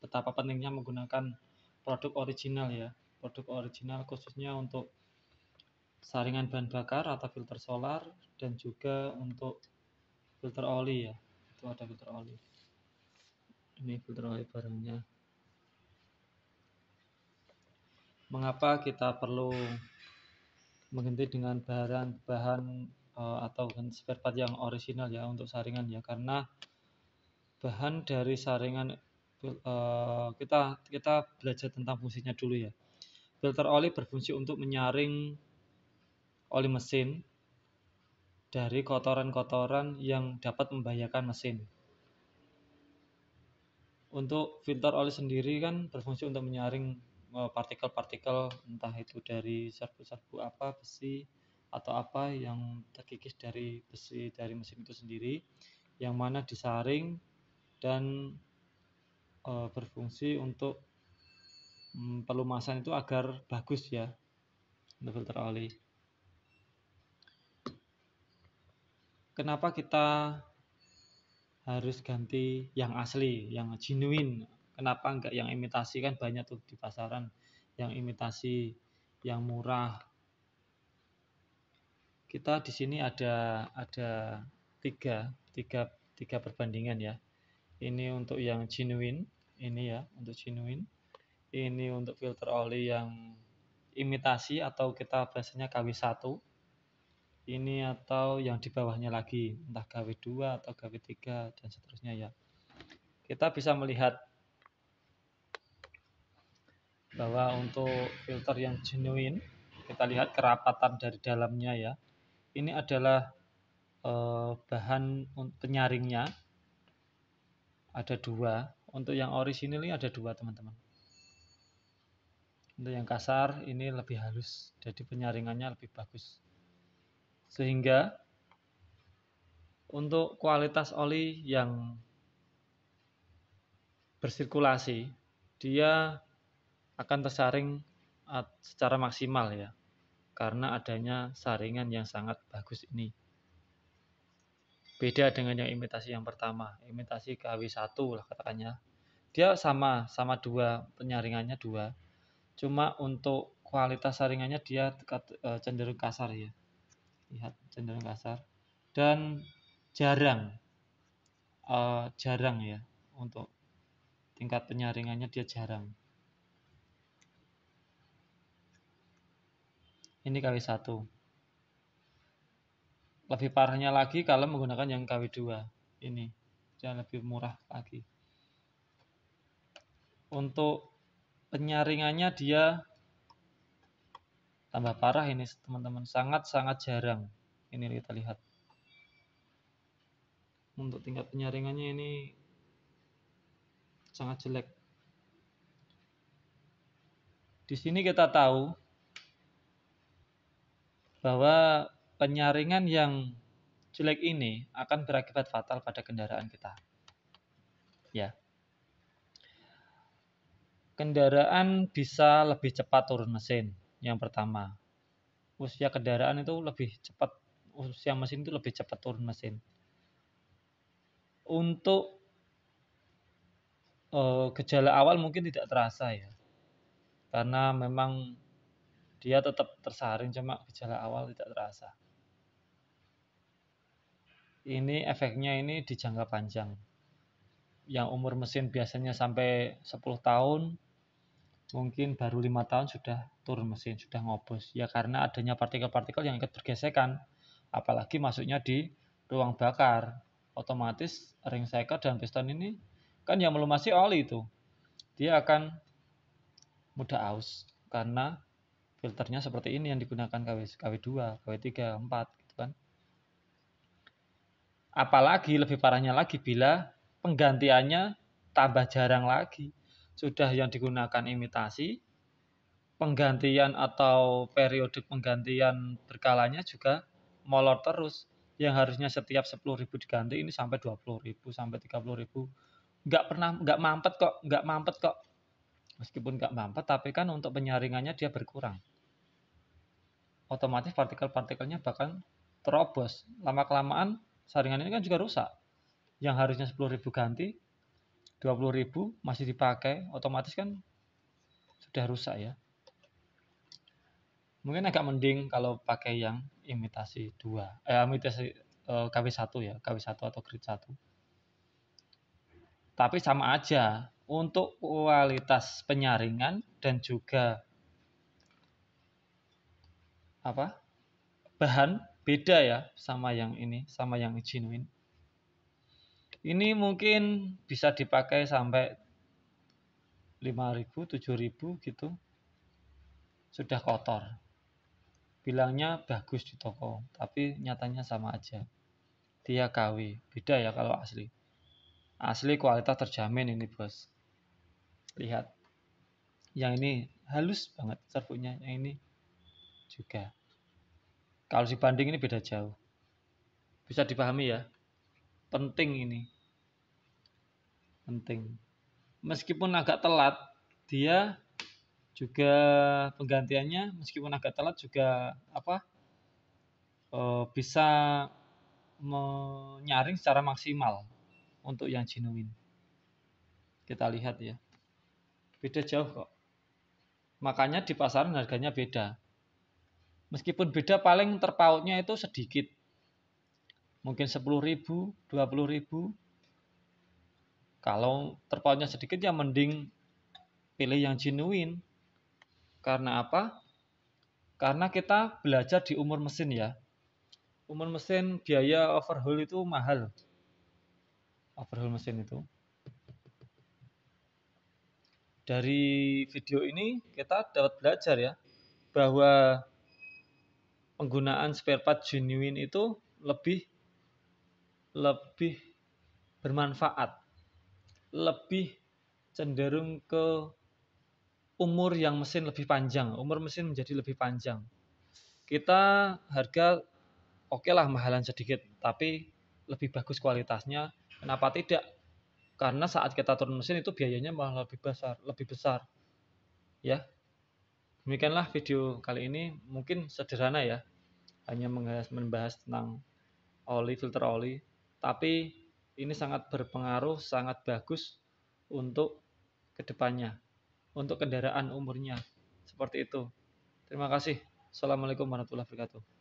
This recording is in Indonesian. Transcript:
betapa pentingnya menggunakan produk original ya. Produk original khususnya untuk saringan bahan bakar atau filter solar dan juga untuk filter oli ya. Itu ada filter oli. Ini filter oli barangnya. Mengapa kita perlu mengganti dengan bahan atau spare part yang original ya untuk saringan ya, karena bahan dari saringan kita belajar tentang fungsinya dulu ya. Filter oli berfungsi untuk menyaring oli mesin dari kotoran-kotoran yang dapat membahayakan mesin. Untuk filter oli sendiri kan berfungsi untuk menyaring partikel-partikel, entah itu dari serbu-serbu apa, besi atau apa yang terkikis dari besi dari mesin itu sendiri, yang mana disaring dan berfungsi untuk pelumasan itu agar bagus ya untuk filter oli. Kenapa kita harus ganti yang asli, yang genuine? Kenapa enggak yang imitasi? Kan banyak tuh di pasaran yang imitasi, yang murah. Kita di sini ada tiga perbandingan ya. Ini untuk yang genuine, ini ya untuk genuine. Ini untuk filter oli yang imitasi atau kita biasanya KW1. Ini atau yang di bawahnya lagi, entah KW2 atau KW3 dan seterusnya ya. Kita bisa melihat bahwa untuk filter yang genuine, kita lihat kerapatan dari dalamnya ya. Ini adalah bahan penyaringnya ada 2. Untuk yang orisinil ini ada 2 teman-teman. Untuk yang kasar ini lebih halus, jadi penyaringannya lebih bagus. Sehingga untuk kualitas oli yang bersirkulasi, dia akan tersaring secara maksimal ya, karena adanya saringan yang sangat bagus ini. Beda dengan yang imitasi yang pertama, imitasi KW1 lah katakannya. Dia sama 2, penyaringannya 2. Cuma untuk kualitas saringannya dia cenderung kasar ya. Lihat, cenderung kasar. Dan jarang ya untuk tingkat penyaringannya dia jarang. Ini KW1. Lebih parahnya lagi kalau menggunakan yang KW2. Ini dia lebih murah lagi. Untuk penyaringannya dia tambah parah ini teman-teman, sangat jarang. Ini kita lihat. Untuk tingkat penyaringannya ini sangat jelek. Di sini kita tahu bahwa penyaringan yang jelek ini akan berakibat fatal pada kendaraan kita. Ya. Kendaraan bisa lebih cepat turun mesin. Yang pertama, usia kendaraan itu lebih cepat, usia mesin itu lebih cepat turun mesin. Untuk gejala awal mungkin tidak terasa ya, karena memang dia tetap tersaring, cuma gejala awal tidak terasa. Ini efeknya ini di jangka panjang. Yang umur mesin biasanya sampai 10 tahun, mungkin baru 5 tahun sudah turun mesin, sudah ngobos. Ya karena adanya partikel-partikel yang ikut bergesekan, apalagi masuknya di ruang bakar. Otomatis ring cycle dan piston ini kan yang melumasi oli itu. Dia akan mudah aus karena filternya seperti ini yang digunakan KW2, KW3, 4 gitu kan. Apalagi lebih parahnya lagi bila penggantiannya tambah jarang lagi. Sudah yang digunakan imitasi, penggantian atau periode penggantian berkalanya juga molor terus. Yang harusnya setiap 10.000 diganti ini sampai 20.000 sampai 30.000. Nggak mampet kok. Meskipun nggak mampet, tapi kan untuk penyaringannya dia berkurang. Otomatis partikel-partikelnya bahkan terobos. Lama-kelamaan saringan ini kan juga rusak. Yang harusnya 10.000 ganti, 20.000 masih dipakai, otomatis kan sudah rusak ya. Mungkin agak mending kalau pakai yang imitasi KW1 ya, KW1 atau grade 1. Tapi sama aja untuk kualitas penyaringan dan juga bahan beda ya sama yang ini, sama yang genuine. Ini mungkin bisa dipakai sampai 5.000, 7.000 gitu. Sudah kotor. Bilangnya bagus di toko, tapi nyatanya sama aja. Dia KW, beda ya kalau asli. Asli kualitas terjamin ini, Bos. Lihat. Yang ini halus banget serbuknya, yang ini juga. Kalau dibanding ini beda jauh. Bisa dipahami ya? Penting ini. Penting. Meskipun agak telat, dia juga penggantiannya meskipun agak telat juga bisa menyaring secara maksimal untuk yang genuine. Kita lihat ya. Beda jauh kok. Makanya di pasaran harganya beda. Meskipun beda paling terpautnya itu sedikit. Mungkin 10.000, 20.000. Kalau terpautnya sedikit ya mending pilih yang genuine. Karena apa? Karena kita belajar di umur mesin ya. Umur mesin biaya overhaul itu mahal. Overhaul mesin itu. Dari video ini kita dapat belajar ya bahwa penggunaan spare part genuine itu lebih bermanfaat, lebih cenderung ke umur yang mesin lebih panjang, umur mesin menjadi lebih panjang. Kita harga oke lah mahalan sedikit, tapi lebih bagus kualitasnya. Kenapa tidak? Karena saat kita turun mesin itu biayanya malah lebih besar. Ya. Demikianlah video kali ini, mungkin sederhana ya. Hanya membahas tentang filter oli, tapi ini sangat berpengaruh, sangat bagus untuk kedepannya, untuk kendaraan umurnya. Seperti itu. Terima kasih. Assalamualaikum warahmatullahi wabarakatuh.